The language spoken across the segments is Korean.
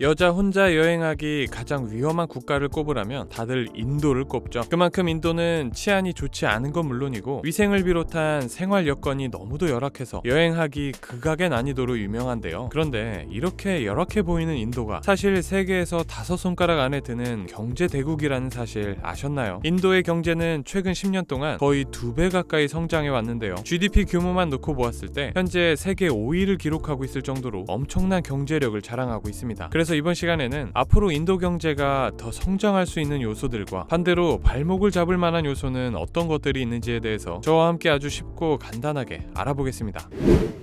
여자 혼자 여행하기 가장 위험한 국가를 꼽으라면 다들 인도를 꼽죠. 그만큼 인도는 치안이 좋지 않은 건 물론이고 위생을 비롯한 생활 여건이 너무도 열악해서 여행하기 극악의 난이도로 유명한데요. 그런데 이렇게 열악해 보이는 인도가 사실 세계에서 5손가락 안에 드는 경제 대국이라는 사실 아셨나요? 인도의 경제는 최근 10년 동안 거의 2배 가까이 성장해 왔는데요. GDP 규모만 놓고 보았을 때 현재 세계 5위를 기록하고 있을 정도로 엄청난 경제력을 자랑하고 있습니다. 그래서 이번 시간에는 앞으로 인도 경제가 더 성장할 수 있는 요소들과 반대로 발목을 잡을 만한 요소는 어떤 것들이 있는지에 대해서 저와 함께 아주 쉽고 간단하게 알아보겠습니다.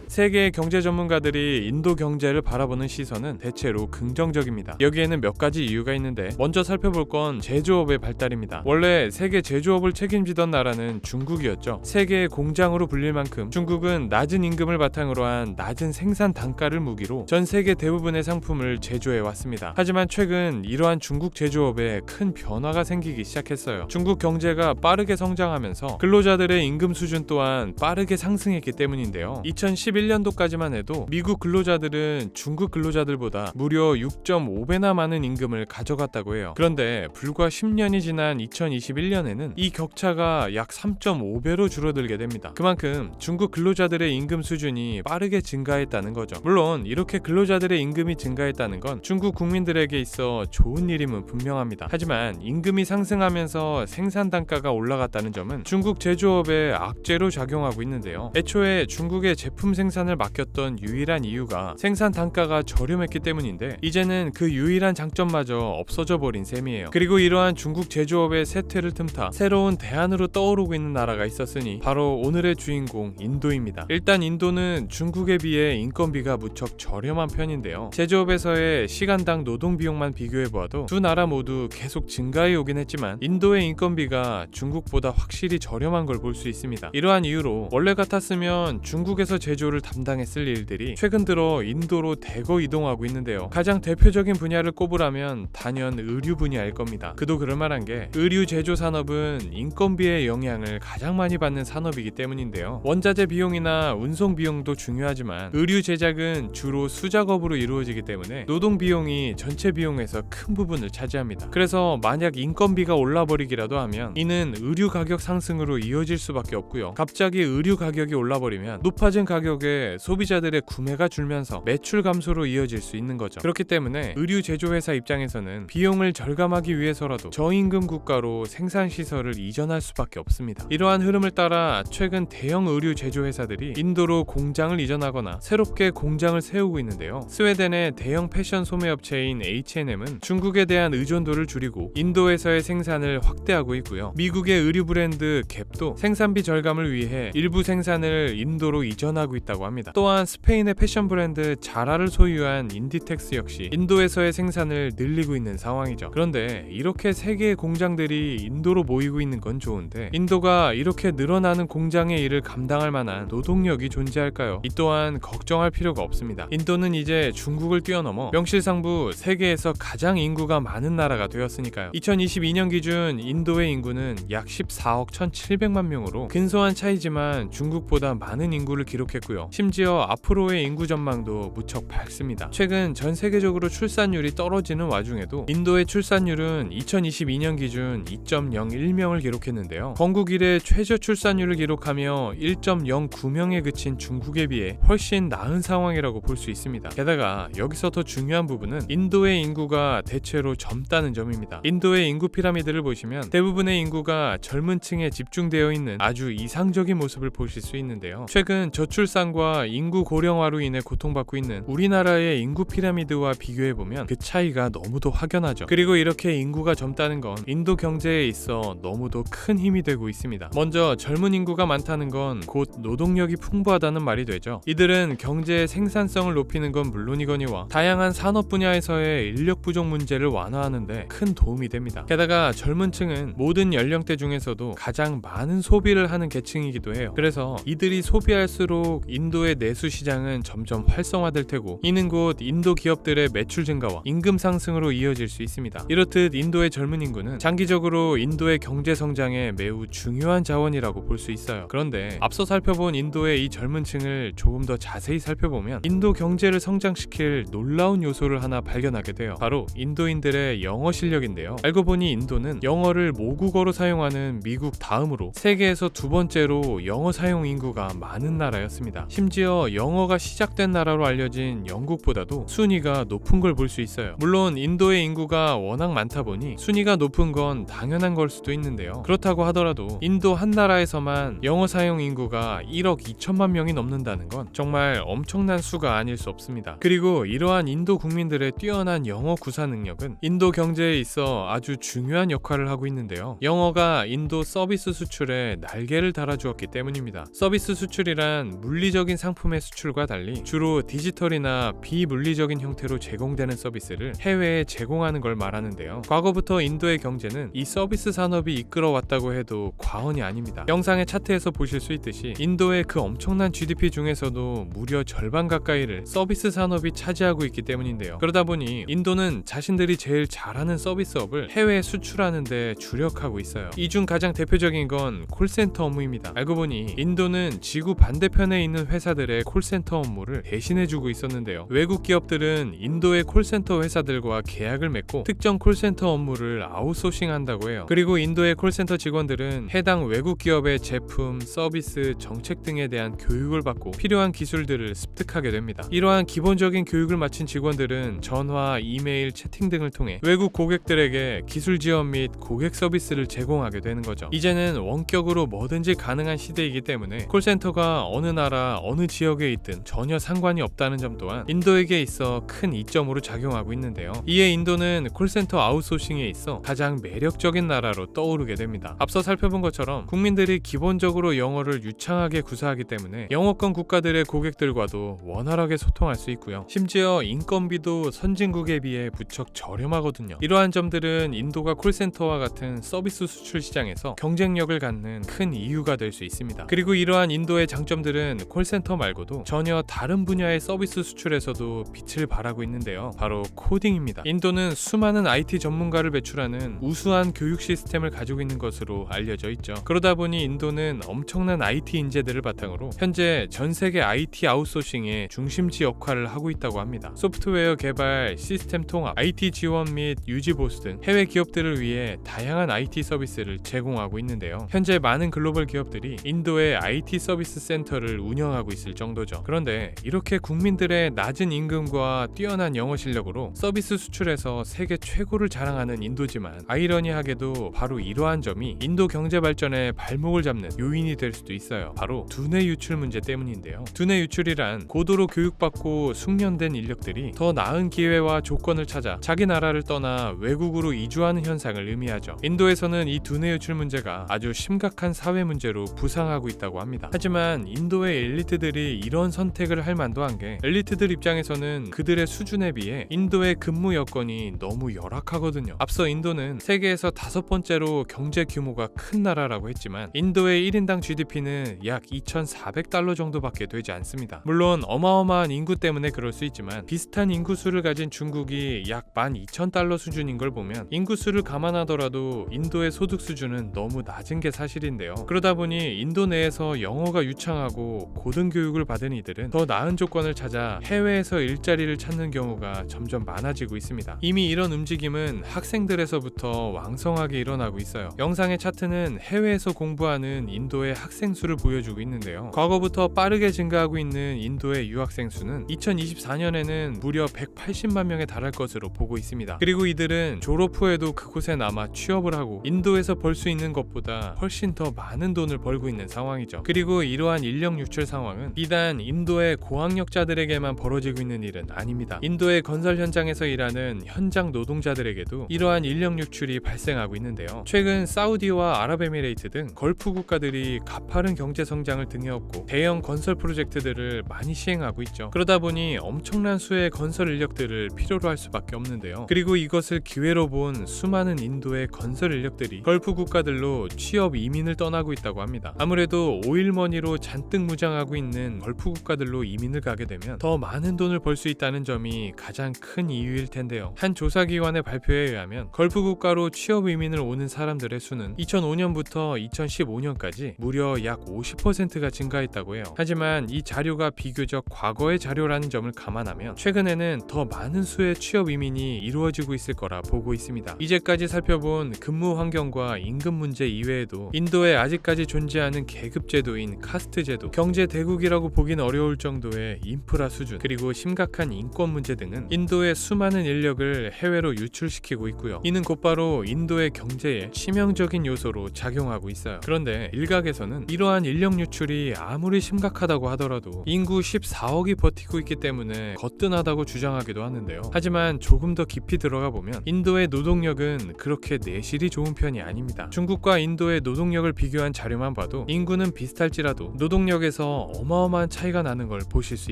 세계 경제 전문가들이 인도 경제를 바라보는 시선은 대체로 긍정적입니다. 여기에는 몇 가지 이유가 있는데 먼저 살펴볼 건 제조업의 발달입니다. 원래 세계 제조업을 책임지던 나라는 중국이었죠. 세계의 공장으로 불릴 만큼 중국은 낮은 임금을 바탕으로 한 낮은 생산 단가를 무기로 전 세계 대부분의 상품을 제조해 왔습니다. 하지만 최근 이러한 중국 제조업에 큰 변화가 생기기 시작했어요. 중국 경제가 빠르게 성장하면서 근로자들의 임금 수준 또한 빠르게 상승했기 때문인데요. 2011년도까지만 해도 미국 근로자들은 중국 근로자들보다 무려 6.5배나 많은 임금을 가져갔다고 해요. 그런데 불과 10년이 지난 2021년에는 이 격차가 약 3.5배로 줄어들게 됩니다. 그만큼 중국 근로자들의 임금 수준이 빠르게 증가했다는 거죠. 물론 이렇게 근로자들의 임금이 증가했다는 건 중국 국민들에게 있어 좋은 일임은 분명합니다. 하지만 임금이 상승하면서 생산 단가가 올라갔다는 점은 중국 제조업에 악재로 작용하고 있는데요. 애초에 중국의 제품 생산을 맡겼던 유일한 이유가 생산 단가가 저렴했기 때문인데 이제는 그 유일한 장점마저 없어져 버린 셈이에요. 그리고 이러한 중국 제조업의 쇠퇴를 틈타 새로운 대안으로 떠오르고 있는 나라가 있었으니 바로 오늘의 주인공 인도입니다. 일단 인도는 중국에 비해 인건비가 무척 저렴한 편인데요. 제조업에서의 시간당 노동 비용만 비교해보아도 두 나라 모두 계속 증가해 오긴 했지만 인도의 인건비가 중국보다 확실히 저렴한 걸 볼 수 있습니다. 이러한 이유로 원래 같았으면 중국에서 제조를 담당했을 일들이 최근 들어 인도로 대거 이동하고 있는데요. 가장 대표적인 분야를 꼽으라면 단연 의류 분야일 겁니다. 그도 그럴만한 게 의류 제조 산업은 인건비의 영향을 가장 많이 받는 산업이기 때문인데요. 원자재 비용이나 운송 비용도 중요하지만 의류 제작은 주로 수작업으로 이루어지기 때문에 노동 비용이 전체 비용에서 큰 부분을 차지합니다. 그래서 만약 인건비가 올라버리기라도 하면 이는 의류 가격 상승으로 이어질 수밖에 없고요. 갑자기 의류 가격이 올라버리면 높아진 가격에 소비자들의 구매가 줄면서 매출 감소로 이어질 수 있는 거죠. 그렇기 때문에 의류 제조회사 입장에서는 비용을 절감하기 위해서라도 저임금 국가로 생산 시설을 이전할 수밖에 없습니다. 이러한 흐름을 따라 최근 대형 의류 제조회사들이 인도로 공장을 이전하거나 새롭게 공장을 세우고 있는데요. 스웨덴의 대형 패션 소매업체인 H&M은 중국에 대한 의존도를 줄이고 인도에서의 생산을 확대하고 있고요. 미국의 의류 브랜드 갭도 생산비 절감을 위해 일부 생산을 인도로 이전하고 있다고 합니다. 또한 스페인의 패션 브랜드 자라를 소유한 인디텍스 역시 인도에서의 생산을 늘리고 있는 상황이죠. 그런데 이렇게 세 개의 공장들이 인도로 모이고 있는 건 좋은데 인도가 이렇게 늘어나는 공장의 일을 감당할 만한 노동력이 존재할까요? 이 또한 걱정할 필요가 없습니다. 인도는 이제 중국을 뛰어넘어 명실상부 세계에서 가장 인구가 많은 나라가 되었으니까요. 2022년 기준 인도의 인구는 약 14억 1,700만 명으로 근소한 차이지만 중국보다 많은 인구를 기록했고요. 심지어 앞으로의 인구 전망도 무척 밝습니다. 최근 전 세계적으로 출산율이 떨어지는 와중에도 인도의 출산율은 2022년 기준 2.01명을 기록했는데요. 건국 이래 최저 출산율을 기록하며 1.09명에 그친 중국에 비해 훨씬 나은 상황이라고 볼 수 있습니다. 게다가 여기서 더 중요한 부분은 인도의 인구가 대체로 젊다는 점입니다. 인도의 인구 피라미드를 보시면 대부분의 인구가 젊은 층에 집중되어 있는 아주 이상적인 모습을 보실 수 있는데요. 최근 저출산과 인구 고령화로 인해 고통받고 있는 우리나라의 인구 피라미드와 비교해보면 그 차이가 너무도 확연하죠. 그리고 이렇게 인구가 젊다는 건 인도 경제에 있어 너무도 큰 힘이 되고 있습니다. 먼저 젊은 인구가 많다는 건 곧 노동력이 풍부하다는 말이 되죠. 이들은 경제의 생산성을 높이는 건 물론이거니와 다양한 산업 분야에서의 인력 부족 문제를 완화하는 데 큰 도움이 됩니다. 게다가 젊은 층은 모든 연령대 중에서도 가장 많은 소비를 하는 계층이기도 해요. 그래서 이들이 소비할수록 인도의 내수 시장은 점점 활성화될 테고, 이는 곧 인도 기업들의 매출 증가와 임금 상승으로 이어질 수 있습니다. 이렇듯 인도의 젊은 인구는 장기적으로 인도의 경제 성장에 매우 중요한 자원이라고 볼 수 있어요. 그런데 앞서 살펴본 인도의 이 젊은 층을 조금 더 자세히 살펴보면 인도 경제를 성장시킬 놀라운 요소를 하나 발견하게 돼요. 바로 인도인들의 영어 실력인데요. 알고 보니 인도는 영어를 모국어로 사용하는 미국 다음으로 세계에서 두 번째로 영어 사용 인구가 많은 나라였습니다. 심지어 영어가 시작된 나라로 알려진 영국보다도 순위가 높은 걸 볼 수 있어요. 물론 인도의 인구가 워낙 많다 보니 순위가 높은 건 당연한 걸 수도 있는데요. 그렇다고 하더라도 인도 한 나라에서만 영어 사용 인구가 1억 2천만 명이 넘는다는 건 정말 엄청난 수가 아닐 수 없습니다. 그리고 이러한 인도 국민들의 뛰어난 영어 구사 능력은 인도 경제에 있어 아주 중요한 역할을 하고 있는데요. 영어가 인도 서비스 수출에 날개를 달아주었기 때문입니다. 서비스 수출이란 물리적인 상품의 수출과 달리 주로 디지털이나 비물리적인 형태로 제공되는 서비스를 해외에 제공하는 걸 말하는데요. 과거부터 인도의 경제는 이 서비스 산업이 이끌어왔다고 해도 과언이 아닙니다. 영상의 차트에서 보실 수 있듯이 인도의 그 엄청난 GDP 중에서도 무려 절반 가까이를 서비스 산업이 차지하고 있기 때문인데요. 그러다 보니 인도는 자신들이 제일 잘하는 서비스업을 해외에 수출하는 데 주력하고 있어요. 이 중 가장 대표적인 건 콜센터 업무입니다. 알고 보니 인도는 지구 반대편에 있는 회사들의 콜센터 업무를 대신해주고 있었는데요. 외국 기업들은 인도의 콜센터 회사들과 계약을 맺고 특정 콜센터 업무를 아웃소싱한다고 해요. 그리고 인도의 콜센터 직원들은 해당 외국 기업의 제품, 서비스, 정책 등에 대한 교육을 받고 필요한 기술들을 습득하게 됩니다. 이러한 기본적인 교육을 마친 직원들은 전화, 이메일, 채팅 등을 통해 외국 고객들에게 기술 지원 및 고객 서비스를 제공하게 되는 거죠. 이제는 원격으로 뭐든지 가능한 시대이기 때문에 콜센터가 어느 나라, 어느 지역에 있든 전혀 상관이 없다는 점 또한 인도에게 있어 큰 이점으로 작용하고 있는데요. 이에 인도는 콜센터 아웃소싱에 있어 가장 매력적인 나라로 떠오르게 됩니다. 앞서 살펴본 것처럼 국민들이 기본적으로 영어를 유창하게 구사하기 때문에 영어권 국가들의 고객들과도 원활하게 소통할 수 있고요. 심지어 인건비도 선진국에 비해 부쩍 저렴하거든요. 이러한 점들은 인도가 콜센터와 같은 서비스 수출 시장에서 경쟁력을 갖는 큰 이유가 될 수 있습니다. 그리고 이러한 인도의 장점들은 콜센터 말고도 전혀 다른 분야의 서비스 수출에서도 빛을 발하고 있는데요. 바로 코딩입니다. 인도는 수많은 IT 전문가를 배출하는 우수한 교육 시스템을 가지고 있는 것으로 알려져 있죠. 그러다 보니 인도는 엄청난 IT 인재들을 바탕으로 현재 전 세계 IT 아웃소싱의 중심지 역할을 하고 있다고 합니다. 소프트웨어 개발, 시스템 통합, IT 지원 및 유지 보수 등 해외 기업들을 위해 다양한 IT 서비스를 제공하고 있는데요. 현재 많은 글로벌 기업들이 인도의 IT 서비스 센터를 운영하고 있을 정도죠. 그런데 이렇게 국민들의 낮은 임금과 뛰어난 영어 실력으로 서비스 수출에서 세계 최고를 자랑하는 인도지만 아이러니하게도 바로 이러한 점이 인도 경제 발전에 발목을 잡는 요인이 될 수도 있어요. 바로 두뇌 유출 문제 때문인데요. 두뇌 유출이란 고도로 교육받고 숙련된 인력들이 더 나은 기회와 조건을 찾아 자기 나라를 떠나 외국으로 이주하는 현상을 의미하죠. 인도에서는 이 두뇌 유출 문제가 아주 심각한 사회 문제로 부상하고 있다고 합니다. 하지만 인도의 엘리트들이 이런 선택을 할 만도 한 게 엘리트들 입장에서는 그들의 수준에 비해 인도의 근무 여건이 너무 열악하거든요. 앞서 인도는 세계에서 5번째로 경제 규모가 큰 나라라고 했지만 인도의 1인당 GDP는 약 2,400달러 정도밖에 되지 않습니다. 물론 어마어마한 인구 때문에 그럴 수 있지만 비슷한 인구수를 가진 중국이 약 12,000달러 수준인 걸 보면 인구수를 감안하더라도 인도의 소득 수준은 너무 낮은 게 사실인데요. 그러다 보니 인도 내에서 영어가 유창하고 고등교육을 받은 이들은 더 나은 조건을 찾아 해외에서 일자리를 찾는 경우가 점점 많아지고 있습니다. 이미 이런 움직임은 학생들에서부터 왕성하게 일어나고 있어요. 영상의 차트는 해외에서 공부하는 인도의 학생 수를 보여주고 있는데요. 과거부터 빠르게 증가하고 있는 인도의 유학생 수는 2024년에는 무려 180만 명에 달할 것으로 보고 있습니다. 그리고 이들은 졸업 후에도 그곳에 남아 취업을 하고 인도에서 벌 수 있는 것보다 훨씬 더 많은 돈을 벌고 있는 상황이죠. 그리고 이러한 인력 유출 상황은 비단 인도의 고학력자들에게만 벌어지고 있는 일은 아닙니다. 인도의 건설 현장에서 일하는 현장 노동자들에게도 이러한 인력 유출이 발생하고 있는데요. 최근 사우디와 아랍에미레이트 등 걸프 국가들이 가파른 경제 성장을 등에 업고 대형 건설 프로젝트들을 많이 시행하고 있죠. 그러다 보니 엄청난 수의 건설 인력들을 필요로 할 수밖에 없는데요. 그리고 이것을 기회로 본 수많은 인도의 건설 인력들이 걸프 국가들로 취업 이민을 떠나고 있다고 합니다. 아무래도 오일머니로 잔뜩 무장하고 발전하고 있는 걸프 국가들로 이민을 가게 되면 더 많은 돈을 벌 수 있다는 점이 가장 큰 이유일 텐데요. 한 조사기관의 발표에 의하면 걸프 국가로 취업 이민을 오는 사람들의 수는 2005년부터 2015년까지 무려 약 50%가 증가했다고 해요. 하지만 이 자료가 비교적 과거의 자료라는 점을 감안하면 최근에는 더 많은 수의 취업 이민이 이루어지고 있을 거라 보고 있습니다. 이제까지 살펴본 근무 환경과 임금 문제 이외에도 인도에 아직까지 존재하는 계급 제도인 카스트 제도, 경제 대국이라고 보긴 어려울 정도의 인프라 수준, 그리고 심각한 인권 문제 등은 인도의 수많은 인력을 해외로 유출시키고 있고요. 이는 곧바로 인도의 경제에 치명적인 요소로 작용하고 있어요. 그런데 일각에서는 이러한 인력 유출이 아무리 심각하다고 하더라도 인구 14억이 버티고 있기 때문에 거뜬하다고 주장하기도 하는데요. 하지만 조금 더 깊이 들어가 보면 인도의 노동력은 그렇게 내실이 좋은 편이 아닙니다. 중국과 인도의 노동력을 비교한 자료만 봐도 인구는 비슷할지라도 노동력에서 어마어마한 차이가 나는 걸 보실 수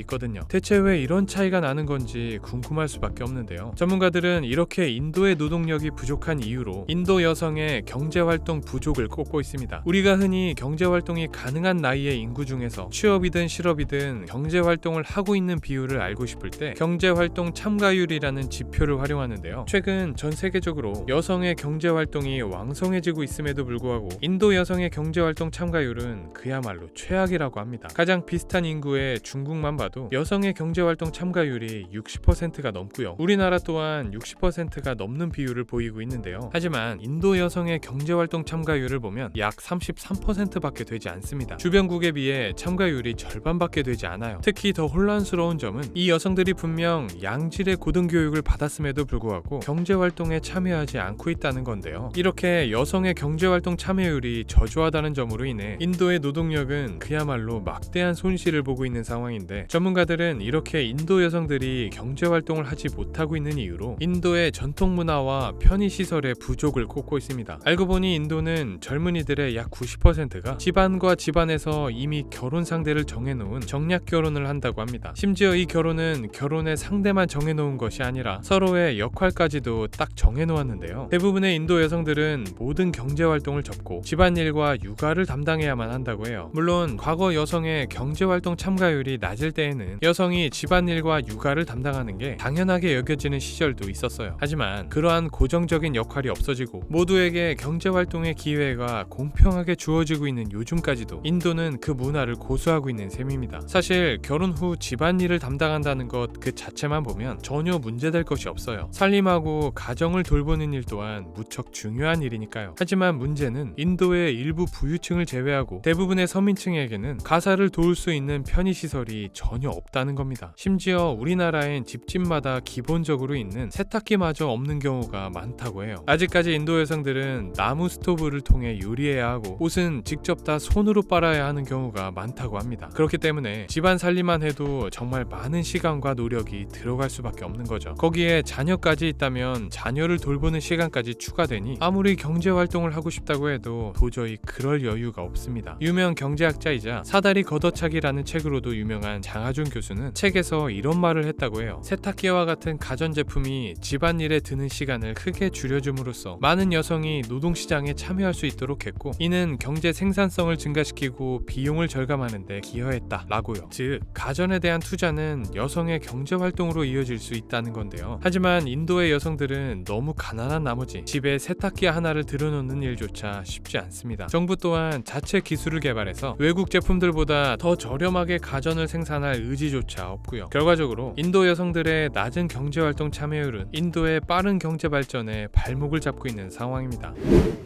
있거든요. 대체 왜 이런 차이가 나는 건지 궁금할 수밖에 없는데요. 전문가들은 이렇게 인도의 노동력이 부족한 이유로 인도 여성의 경제활동 부족을 꼽고 있습니다. 우리가 흔히 경제활동이 가능한 나이의 인구 중에서 취업이든 실업이든 경제활동을 하고 있는 비율을 알고 싶을 때 경제활동 참가율이라는 지표를 활용하는데요. 최근 전 세계적으로 여성의 경제활동이 왕성해지고 있음에도 불구하고 인도 여성의 경제활동 참가율은 그야말로 최악이라고 합니다. 가장 비슷한 인구의 중국만 봐도 여성의 경제활동 참가율이 60%가 넘고요. 우리나라 또한 60%가 넘는 비율을 보이고 있는데요. 하지만 인도 여성의 경제활동 참가율을 보면 약 33%밖에 되지 않습니다. 주변국에 비해 참가율이 절반밖에 되지 않아요. 특히 더 혼란스러운 점은 이 여성들이 분명 양질의 고등교육을 받았음에도 불구하고 경제활동에 참여하지 않고 있다는 건데요. 이렇게 여성의 경제활동 참여율이 저조하다는 점으로 인해 인도의 노동력은 그야말로 막대한 손실을 보고 있는 상황인데, 전문가들은 이렇게 인도 여성들이 경제활동을 하지 못하고 있는 이유로 인도의 전통 문화와 편의시설의 부족을 꼽고 있습니다. 알고 보니 인도는 젊은이들의 약 90%가 집안과 집안에서 이미 결혼 상대를 정해놓은 정략 결혼을 한다고 합니다. 심지어 이 결혼은 결혼의 상대만 정해놓은 것이 아니라 서로의 역할까지도 딱 정해놓았는데요. 대부분의 인도 여성들은 모든 경제활동을 접고 집안일과 육아를 담당해야만 한다고 해요. 물론 과거 여성의 경제활동 참가율이 낮을 때에는 여성이 집안일과 육아를 담당하는 게 당연하게 여겨지는 시절도 있었어요. 하지만 그러한 고정적인 역할이 없어지고 모두에게 경제활동의 기회가 공평하게 주어지고 있는 요즘까지도 인도는 그 문화를 고수하고 있는 셈입니다. 사실 결혼 후 집안일을 담당한다는 것 그 자체만 보면 전혀 문제될 것이 없어요. 살림하고 가정을 돌보는 일 또한 무척 중요한 일이니까요. 하지만 문제는 인도의 일부 부유층을 제외하고 대부분의 서민층에게는 가사를 도울 수 있는 편의시설이 전혀 없다는 겁니다. 심지어 우리나라엔 집집마다 기본적으로 있는 세탁기마저 없는 경우가 많다고 해요. 아직까지 인도 여성들은 나무 스토브를 통해 요리해야 하고 옷은 직접 다 손으로 빨아야 하는 경우가 많다고 합니다. 그렇기 때문에 집안 살림만 해도 정말 많은 시간과 노력이 들어갈 수밖에 없는 거죠. 거기에 자녀까지 있다면 자녀를 돌보는 시간까지 추가되니 아무리 경제활동을 하고 싶다고 해도 도저히 그럴 여유가 없습니다. 유명 경제학자이자 사다리 걷어차기라는 책으로도 유명한 장하준 교수는 책에서 이런 말을 했다고 해요. 세탁기와 같은 가전제품이 집안일에 드는 시간을 크게 줄여줌으로써 많은 여성이 노동시장에 참여할 수 있도록 했고, 이는 경제 생산성을 증가시키고 비용을 절감하는 데 기여했다 라고요. 즉 가전에 대한 투자는 여성의 경제활동으로 이어질 수 있다는 건데요. 하지만 인도의 여성들은 너무 가난한 나머지 집에 세탁기 하나를 들여놓는 일조차 쉽지 않습니다. 정부 또한 자체 기술을 개발해서 외국 제품들보다 더 저렴하게 가전을 생산할 의지조차 없고요. 결과적으로 인도 여성들의 낮은 경제활동 참여율은 인도의 빠른 경제 발전에 발목을 잡고 있는 상황입니다.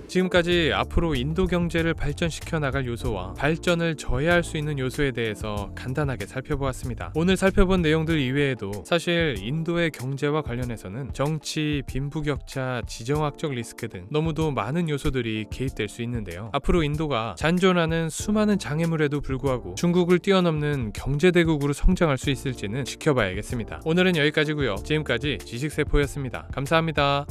지금까지 앞으로 인도 경제를 발전시켜 나갈 요소와 발전을 저해할 수 있는 요소에 대해서 간단하게 살펴보았습니다. 오늘 살펴본 내용들 이외에도 사실 인도의 경제와 관련해서는 정치, 빈부격차, 지정학적 리스크 등 너무도 많은 요소들이 개입될 수 있는데요. 앞으로 인도가 잔존하는 수많은 장애물에도 불구하고 중국을 뛰어넘는 경제대국으로 성장할 수 있을지는 지켜봐야겠습니다. 오늘은 여기까지고요. 지금까지 지식세포였습니다. 감사합니다.